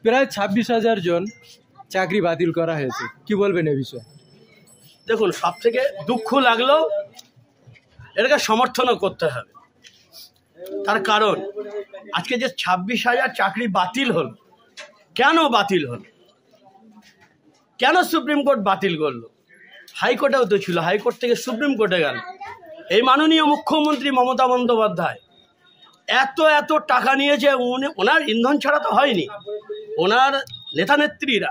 প্রায় 26,000 জন চাকরি বাতিল করা হয়েছে, কি বলবেন এ বিষয়ে? দেখুন, সব থেকে দুঃখ লাগলেও এটাকে সমর্থনও করতে হবে। তার কারণ আজকে যে 26,000 চাকরি বাতিল হলো, কেন বাতিল হলো, কেন সুপ্রিম কোর্ট বাতিল করলো? হাইকোর্টেও তো ছিল, হাইকোর্ট থেকে সুপ্রিম কোর্টে গেল। এই মাননীয় মুখ্যমন্ত্রী মমতা বন্দ্যোপাধ্যায় এত টাকা নিয়েছে, ওনার ইন্ধন ছাড়া তো হয়নি, ওনার নেতা নেত্রীরা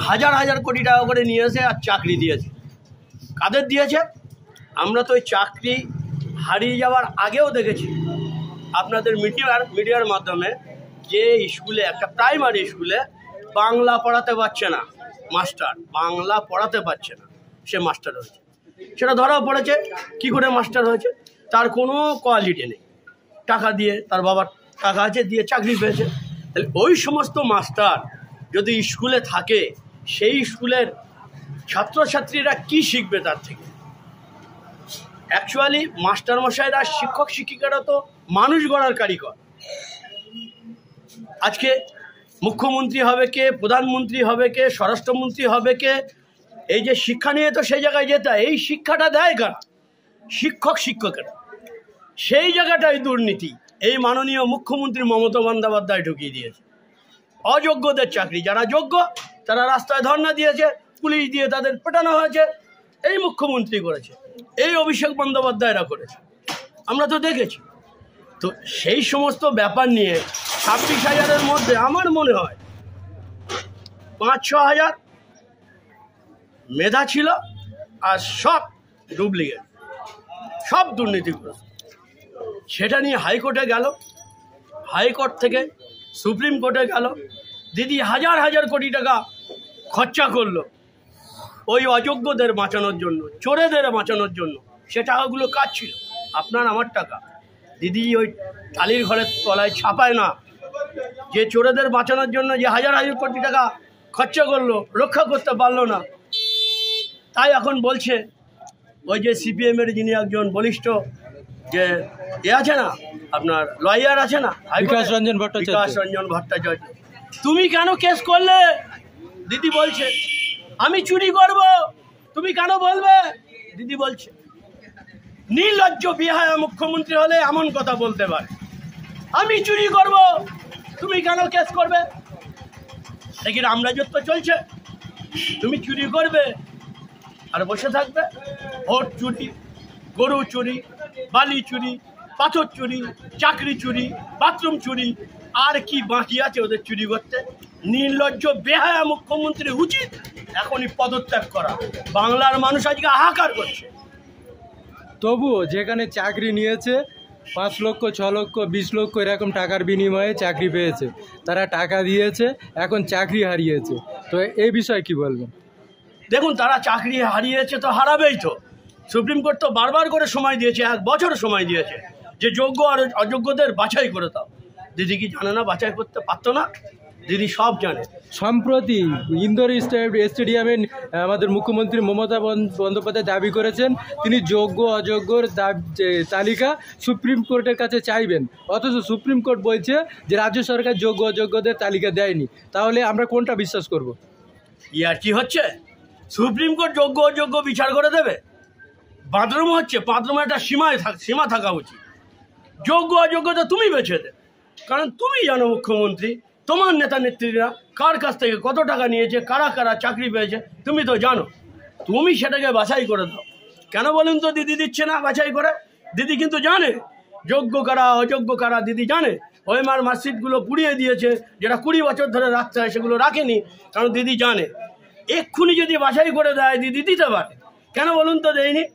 হাজার কোটি টাকা করে নিয়ে এসে আর চাকরি দিয়েছে। কাদের দিয়েছে? আমরা তো ওই চাকরি হারিয়ে যাওয়ার আগেও দেখেছি আপনাদের মিডিয়ার মাধ্যমে, যে স্কুলে, একটা প্রাইমারি স্কুলে বাংলা পড়াতে পারছে না মাস্টার, বাংলা পড়াতে পারছে না, সে মাস্টার হয়েছে। সেটা ধরা পড়েছে। কি করে মাস্টার হয়েছে? তার কোনো কোয়ালিটি নেই, টাকা দিয়ে, তার বাবার টাকা আছে, দিয়ে চাকরি পেয়েছে। তাহলে ওই সমস্ত মাস্টার যদি স্কুলে থাকে, সেই স্কুলের ছাত্রছাত্রীরা কি শিখবে তার থেকে? অ্যাকচুয়ালি মাস্টারমশাইরা, শিক্ষক শিক্ষিকারা তো মানুষ গড়ার কারিগর। আজকে মুখ্যমন্ত্রী হবে কে, প্রধানমন্ত্রী হবে কে, স্বরাষ্ট্রমন্ত্রী হবে কে, এই যে শিক্ষা নিয়ে তো সেই জায়গায় যেতে হয়। এই শিক্ষাটা দেয় কারা? শিক্ষকেরা। সেই জায়গাটাই দুর্নীতি এই মাননীয় মুখ্যমন্ত্রী মমতা বন্দ্যোপাধ্যায় ঢুকিয়ে দিয়েছে। অযোগ্যদের চাকরি, যারা যোগ্য তারা রাস্তায় ধর্ণা দিয়েছে, পুলিশ দিয়ে তাদের পেটানো হয়েছে। এই মুখ্যমন্ত্রী করেছে, এই অভিষেক বন্দ্যোপাধ্যায়রা করেছে, আমরা তো দেখেছি। তো সেই সমস্ত ব্যাপার নিয়ে 26,000-এর মধ্যে আমার মনে হয় 5-6 হাজার মেধা ছিল, আর সব ডুপ্লিকেট, সব দুর্নীতিগ্রস্ত। সেটা নিয়ে হাইকোর্টে গেল, হাইকোর্ট থেকে সুপ্রিম কোর্টে গেল। দিদি হাজার কোটি টাকা খরচা করলো ওই অযোগ্যদের বাঁচানোর জন্য, চোরেদের বাঁচানোর জন্য। সে টাকাগুলো কাজ ছিল, আপনার আমার টাকা। দিদি ওই টালির ঘরের তলায় ছাপায় না যে চোরেদের বাঁচানোর জন্য যে হাজার কোটি টাকা খরচা করলো, রক্ষা করতে পারলো না। তাই এখন বলছে ওই যে সিপিএমের যিনি একজন বলিষ্ঠ যে আছে না, আপনার লয়ার আছে না, বিকাশ রঞ্জন ভট্টাচার্য, তুমি কেন কেস করলে? দিদি বলছে আমি চুরি করব, তুমি কেন বলবে? দিদি বলছে নির্লজ্জ বেহায়া মুখ্যমন্ত্রী হলে এমন কথা বলতে পারে, আমি চুরি করব, তুমি কেন কেস করবে? দেখি রামরাজত্ব চলছে, তুমি চুরি করবে আর বসে থাকবে। ভোট চুরি, গরু চুরি, বালি চুরি, পাথর চুরি, চাকরি চুরি, বাথরুম চুরি, আর কি বাকি আছে ওদের চুরি করতে? নির্লজ্জ বেহায়া মুখ্যমন্ত্রী উচিত এখনই পদত্যাগ করা। বাংলার মানুষ আজকে হাহাকার করছে। তবুও যেখানে চাকরি নিয়েছে 5 লক্ষ, 6 লক্ষ, 20 লক্ষ এরকম টাকার বিনিময়ে চাকরি পেয়েছে, তারা টাকা দিয়েছে, এখন চাকরি হারিয়েছে। তো এই বিষয়ে কি বলবেন? দেখুন, তারা চাকরি হারিয়েছে তো হারাবেই তো। সুপ্রিম কোর্ট তো বারবার করে সময় দিয়েছে, 1 বছর সময় দিয়েছে যে যোগ্য আর অযোগ্যদের বাছাই করে দাও। দিদি কি জানে না বাছাই করতে পারতো না? দিদি সব জানে। সম্প্রতি ইন্দোর স্টেডিয়ামে আমাদের মুখ্যমন্ত্রী মমতা বন্দ্যোপাধ্যায় দাবি করেছেন তিনি যোগ্য অযোগ্যর তালিকা সুপ্রিম কোর্টের কাছে চাইবেন, অথচ সুপ্রিম কোর্ট বলছে যে রাজ্য সরকার যোগ্য অযোগ্যদের তালিকা দেয়নি। তাহলে আমরা কোনটা বিশ্বাস করব? ইয়ার কি হচ্ছে? সুপ্রিম কোর্ট যোগ্য অযোগ্য বিচার করে দেবে? বাথরুম হচ্ছে, বাথরুমে একটা সীমা থাকা উচিত। যোগ্য অযোগ্যতা তুমি বেছে দে, কারণ তুমি জানো মুখ্যমন্ত্রী, তোমার নেতা নেত্রীরা কার কাছ থেকে কত টাকা নিয়েছে, কারা কারা চাকরি পেয়েছে তুমি তো জানো। তুমি সেটাকে বাছাই করে দাও। কেন বলুন তো দিদি দিচ্ছে না বাছাই করে? দিদি কিন্তু জানে যোগ্য কারা অযোগ্য কারা, দিদি জানে। ওএমআর মার্কশিটগুলো পুড়িয়ে দিয়েছে, যেটা 20 বছর ধরে রাখতে হয় সেগুলো রাখেনি, কারণ দিদি জানে এক্ষুনি যদি বাছাই করে দেয় দিদি দিতে পারে। কেন বলুন তো দেয়নি?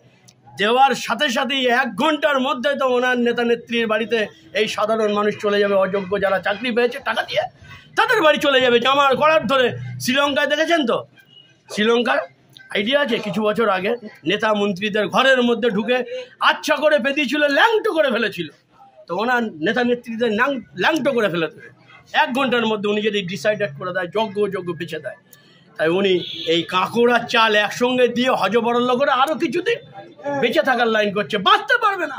দেওয়ার সাথে সাথেই 1 ঘন্টার মধ্যে তো ওনার নেতা নেত্রীর বাড়িতে এই সাধারণ মানুষ চলে যাবে। অযোগ্য যারা চাকরি পেয়েছে টাকা দিয়ে তাদের বাড়ি চলে যাবে জামার কলার ধরে। শ্রীলঙ্কায় দেখেছেন তো, শ্রীলঙ্কার আইডিয়া আছে? কিছু বছর আগে নেতা মন্ত্রীদের ঘরের মধ্যে ঢুকে আচ্ছা করে পেদিয়েছিল, ল্যাংটো করে ফেলেছিল। তো ওনার নেতা নেত্রীদের ল্যাংটো করে ফেলে দেবে 1 ঘন্টার মধ্যে, উনি যদি ডিসাইডেড করে দেয়, যোগ্য যোগ্য বেছে দেয়। তাই উনি এই কাঁকড় আর চাল একসঙ্গে দিয়ে হজবরল করে আরও কিছুদিন বেঁচে থাকার লাইন করছে, বাঁচতে পারবে না।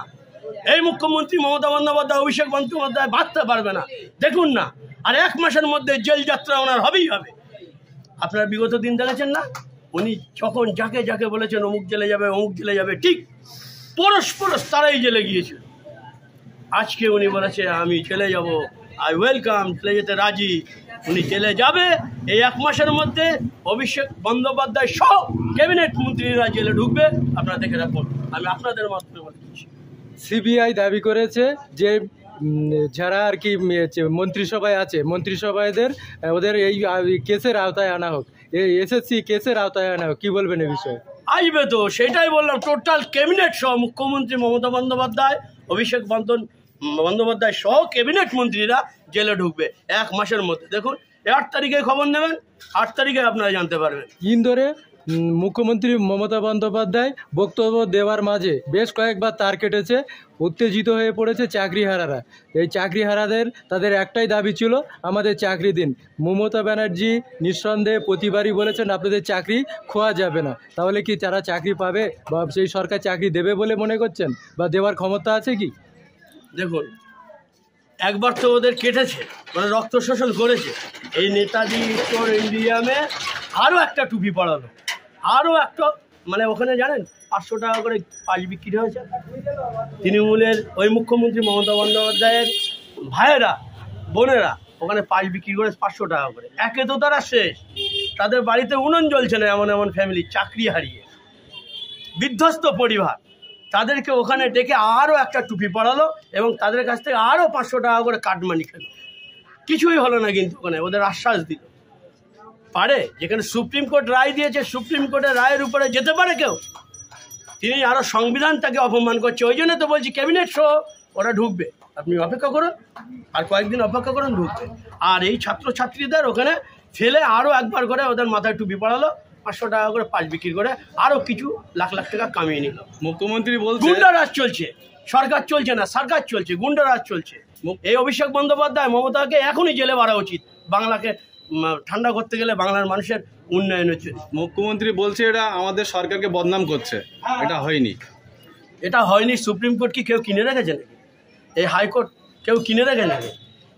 এই মুখ্যমন্ত্রী মমতা বন্দ্যোপাধ্যায়, অভিষেক বন্দ্যোপাধ্যায় বাঁচতে পারবে না। দেখুন না, আর 1 মাসের মধ্যে জেল যাত্রা ওনার হবেই হবে। আপনার বিগত দিন দেখেছেন না, উনি যখন যাকে যাকে বলেছেন অমুক জেলে যাবে অমুক জেলে যাবে, ঠিক পরস্পর তারাই জেলে গিয়েছিল। আজকে উনি বলেছে আমি জেলে যাব, আই ওয়েলকাম, জেলে যেতে রাজি। উনি জেলে যাবে এই 1 মাসের মধ্যে। অভিষেক বন্দ্যোপাধ্যায় সহ ক্যাবিনেট মন্ত্রীরা জেলে ঢুকবে, আপনারা দেখে রাখুন। আমি আপনাদের মাধ্যমে বলে দিচ্ছি। সিবিআই দাবি করেছে যে যারা আর কি মন্ত্রিসভায় আছে, মন্ত্রিসভাদের ওদের এই কেসের আওতায় আনা হোক, এই এসএসসি কেসের আওতায় আনা হোক। কি বলবেন এ বিষয়ে? আসবে তো, সেটাই বললাম, টোটাল ক্যাবিনেট সহ মুখ্যমন্ত্রী মমতা বন্দ্যোপাধ্যায়, অভিষেক বন্দ্যোপাধ্যায় সহ ক্যাবিনেট মন্ত্রীরা জেলে ঢুকবে 1 মাসের মধ্যে। দেখুন 8 তারিখে খবর নেবেন, 8 তারিখে আপনারা জানতে পারবেন। ইন্দোরে মুখ্যমন্ত্রী মমতা বন্দ্যোপাধ্যায় বক্তব্য দেওয়ার মাঝে বেশ কয়েকবার তার কেটেছে, উত্তেজিত হয়ে পড়েছে চাকরিহারারা। এই চাকরিহারাদের তাদের একটাই দাবি ছিল, আমাদের চাকরি দিন। মমতা ব্যানার্জি নিঃসন্দেহে প্রতিবারই বলেছেন আপনাদের চাকরি খোয়া যাবে না। তাহলে কি তারা চাকরি পাবে, বা সেই সরকার চাকরি দেবে বলে মনে করছেন, বা দেওয়ার ক্ষমতা আছে কি? দেখুন, একবার তো ওদের কেটেছে, মানে রক্ত শোষণ করেছে। এই নেতাজি স্টোরিয়ামে আরও একটা টুপি পড়ালো, আরও একটা, মানে ওখানে জানেন 500 টাকা করে পাঁচ বিক্রি হয়েছে। তৃণমূলের ওই মুখ্যমন্ত্রী মমতা বন্দ্যোপাধ্যায়ের ভাইয়েরা বোনেরা ওখানে পাঁচ বিক্রি করে 500 টাকা করে। একে তো তারা শেষ, তাদের বাড়িতে উনুন জ্বলছে না, এমন এমন ফ্যামিলি চাকরি হারিয়ে বিধ্বস্ত পরিবার, তাদেরকে ওখানে ডেকে আরও একটা টুপি পড়ালো এবং তাদের কাছ থেকে আরও 500 টাকা করে কাটমানি খেলো। কিছুই হলো না, কিন্তু ওখানে ওদের আশ্বাস দিল। পারে, যেখানে সুপ্রিম কোর্ট রায় দিয়েছে, সুপ্রিম কোর্টের রায়ের উপরে যেতে পারে কেউ? তিনি আরও সংবিধানটাকে অপমান করছে। ওই জন্য তো বলছি ক্যাবিনেট সহ ওরা ঢুকবে, আপনি অপেক্ষা করুন, আর কয়েকদিন অপেক্ষা করুন, ঢুকবে। আর এই ছাত্রছাত্রীদের ওখানে ফেলে আরও একবার করে ওদের মাথায় টুপি পড়ালো, 500 টাকা করে পাঁচ বিক্রি করে আরও কিছু লাখ লাখ টাকা কামিয়ে নিল। মুখ্যমন্ত্রী বলছে গুন্ডারাজ চলছে, সরকার চলছে না, সরকার চলছে, গুন্ডারাজ চলছে। এই অভিষেক বন্দ্যোপাধ্যায় মমতাকে এখনই জেলে ভরা উচিত। বাংলাকে ঠান্ডা করতে গেলে বাংলার মানুষের উন্নয়নের জন্য। মুখ্যমন্ত্রী বলছে এটা আমাদের সরকারকে বদনাম করছে, এটা হয়নি। এটা হয়নি। সুপ্রিম কোর্ট কি কেউ কিনে রেখেছে নাকি? এই হাইকোর্ট কেউ কিনে রেখে নাকি?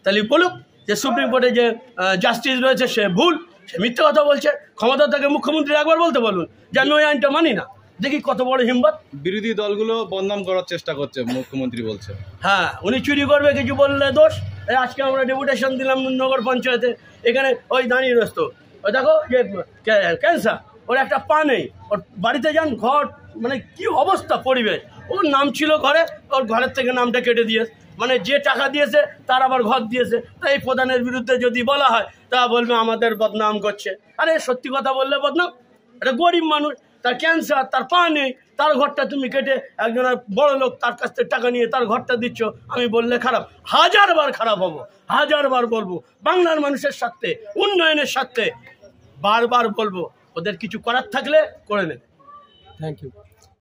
তাহলে বলুক যে সুপ্রিম কোর্টে যে জাস্টিস রয়েছে সে ভুল, সে মিথ্যে কথা বলছে। ক্ষমতা থেকে মুখ্যমন্ত্রী একবার বলতে বলুন যে আমি ওই আইনটা মানি না। দেখি কত বড় হিম্মত। বিরোধী দলগুলো বদনাম করার চেষ্টা করছে, মুখ্যমন্ত্রী বলছে। হ্যাঁ, উনি চুরি করবে, কিছু বললে দোষ। এই আজকে আমরা ডেপুটেশন দিলাম নগর পঞ্চায়েতে, এখানে ওই দাঁড়িয়ে রয়েছে, ওই দেখো যে ক্যান্সার, ওর একটা পা নেই, ওর বাড়িতে যান, ঘর মানে কি অবস্থা পরিবেশ। ওর নাম ছিল ঘরে, ওর ঘরের থেকে নামটা কেটে দিয়েছে, মানে যে টাকা দিয়েছে তার আবার ঘর দিয়েছে। তাই এই প্রধানের বিরুদ্ধে যদি বলা হয় তা বলবে আমাদের বদনাম করছে। আরে সত্যি কথা বললে বদনাম? এটা গরিব মানুষ, তার ক্যান্সার, তার পা নেই, তার ঘরটা তুমি কেটে একজনের বড় লোক তার কাছ থেকে টাকা নিয়ে তার ঘরটা দিচ্ছ, আমি বললে খারাপ? 1000 বার খারাপ হবো, 1000 বার বলবো। বাংলার মানুষের স্বার্থে, উন্নয়নের স্বার্থে বারবার বলবো, ওদের কিছু করার থাকলে করে নেবে। Thank you.